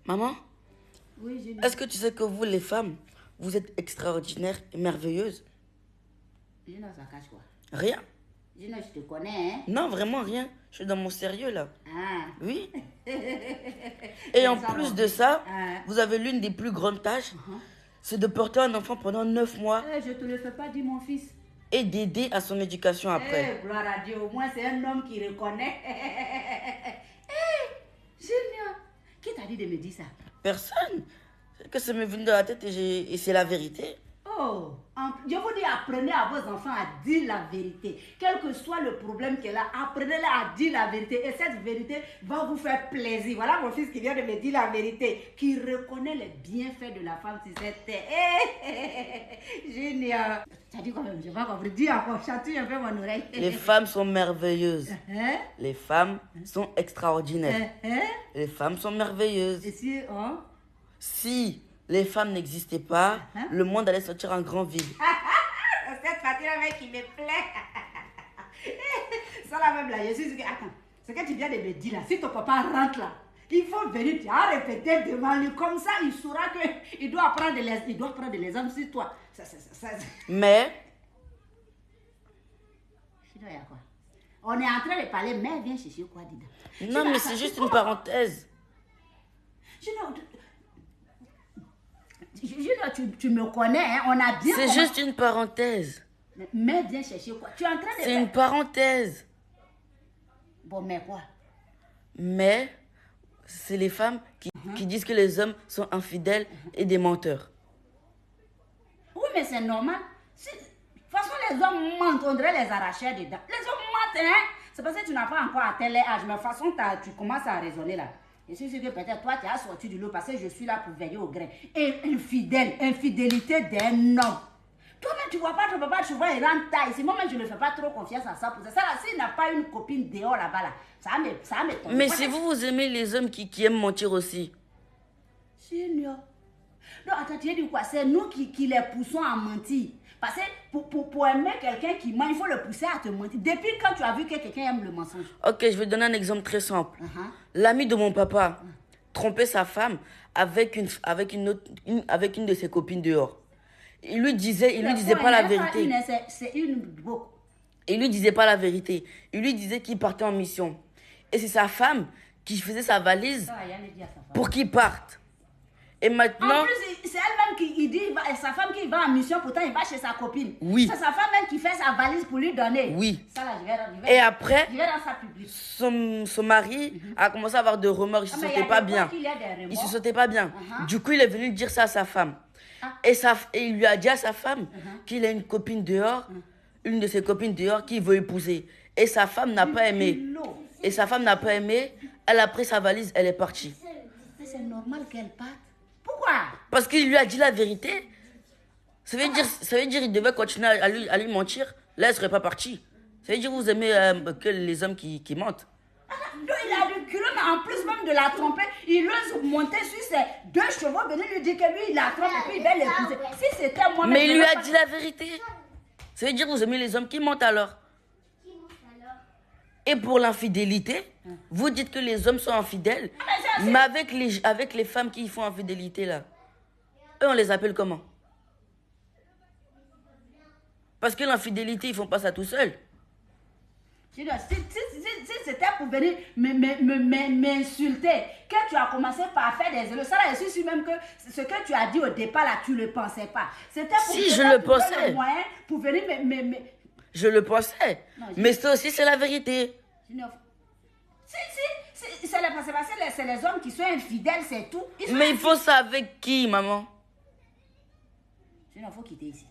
Maman, Oui, Junior. est-ce que tu sais que vous, les femmes, vous êtes extraordinaires et merveilleuses? Junior, ça cache quoi? Rien. Junior, je te connais, hein? Non, vraiment rien. Je suis dans mon sérieux, là. Ah. Oui. Et en Ça, plus mon de fils. ça, Ah. vous avez l'une des plus grandes tâches, c'est de porter un enfant pendant 9 mois Je te le fais pas dire, mon fils. et d'aider à son éducation après. Gloire à Dieu, au moins c'est un homme qui reconnaît. Junior, qui t'a dit de me dire ça? Personne. C'est que ça m'est venu dans la tête et c'est la vérité. Oh, je vous dis, apprenez à vos enfants à dire la vérité. Quel que soit le problème qu'elle a, apprenez-les à dire la vérité. Et cette vérité va vous faire plaisir. Voilà mon fils qui vient de me dire la vérité. Qui reconnaît les bienfaits de la femme sur cette terre. Junior. Tu as dit quand même, je vais encore dire encore, chatouille un peu mon oreille. Les femmes sont merveilleuses. Hein? Les femmes sont extraordinaires. Hein? Les femmes sont merveilleuses. Et si, hein? Si les femmes n'existaient pas, le monde allait sortir en grand vide. Cette partie-là, mec, qui me plaît. Ça, là, même là, je suis... Attends, ce que tu viens de me dire là, si ton papa rentre là, il faut venir, tu as répété devant lui, comme ça, il saura qu'il doit prendre les hommes sur toi. Mais, Il y a quoi? On est en train de parler, mais viens chercher quoi dedans? non, mais c'est juste une parenthèse. Tu me connais, hein? On a bien... C'est juste une parenthèse. Mais viens chercher quoi? Tu es en train de... C'est une parenthèse. Bon, mais quoi? Mais, c'est les femmes qui disent que les hommes sont infidèles et des menteurs. Oui, mais c'est normal. De toute façon, les hommes mentent, on dirait les arracheurs dedans. Les hommes mentent, hein? C'est parce que tu n'as pas encore atteint les âges, mais de toute façon, tu commences à raisonner là. Je suis sûr que peut-être toi, tu as sorti du lot parce que je suis là pour veiller au grain. Et infidélité d'un homme. Toi-même, tu vois pas ton papa, tu vois, il rentre taille. C'est moi-même, je ne fais pas trop confiance à ça. Pour ça, là, s'il n'a pas une copine dehors là-bas, là, ça m'étonne. Mais si vous aimez les hommes qui aiment mentir aussi. Seigneur. Non, attends, tu as dit quoi? C'est nous qui les poussons à mentir. Parce que pour aimer quelqu'un qui ment, il faut le pousser à te mentir. Depuis quand tu as vu que quelqu'un aime le mensonge? Ok, je vais donner un exemple très simple. L'ami de mon papa trompait sa femme avec une de ses copines dehors. Il lui disait pas la vérité. C'est une... Il lui disait pas la vérité. Il lui disait qu'il partait en mission. Et c'est sa femme qui faisait sa valise pour qu'il parte. Et maintenant... En plus, c'est elle-même qui dit, sa femme qui va en mission, pourtant il va chez sa copine. Oui. C'est sa femme même qui fait sa valise pour lui donner. Oui. Ça là, et après, je vais dans sa publique. Son mari a commencé à avoir de remords. Il se sentait pas bien. Il se sentait pas bien. Du coup, il est venu dire ça à sa femme. Et il lui a dit à sa femme qu'il a une copine dehors, une de ses copines dehors qu'il veut épouser. Et sa femme n'a pas aimé. Et sa femme n'a pas aimé. Elle a pris sa valise, elle est partie. C'est normal qu'elle parte. Pourquoi? Parce qu'il lui a dit la vérité. Ça veut dire qu'il devait continuer à lui mentir. Là, elle serait pas partie. Ça veut dire que vous aimez que les hommes qui mentent. Il a du culot, mais en plus même de la tromper, il ose monter sur ses 2 chevaux, venir lui dire que lui, il la trompe et puis il va l'épouser. Si c'était moi... Mais il lui a dit la vérité. Ça veut dire que vous aimez les hommes qui mentent alors. Et pour l'infidélité, vous dites que les hommes sont infidèles, mais avec les femmes qui font infidélité là, eux on les appelle comment? Parce que l'infidélité, ils font pas ça tout seuls. Si c'était pour venir m'insulter, que tu as commencé par faire des erreurs, ça là, je suis sûr même que ce que tu as dit au départ là, tu le pensais pas. C'était pour si, je le pensais. Pour venir Je le pensais. Non, mais ça aussi, c'est la vérité. C'est les hommes qui sont infidèles, c'est tout. Mais il faut ça avec qui, maman? Je n'en faut quitter ici.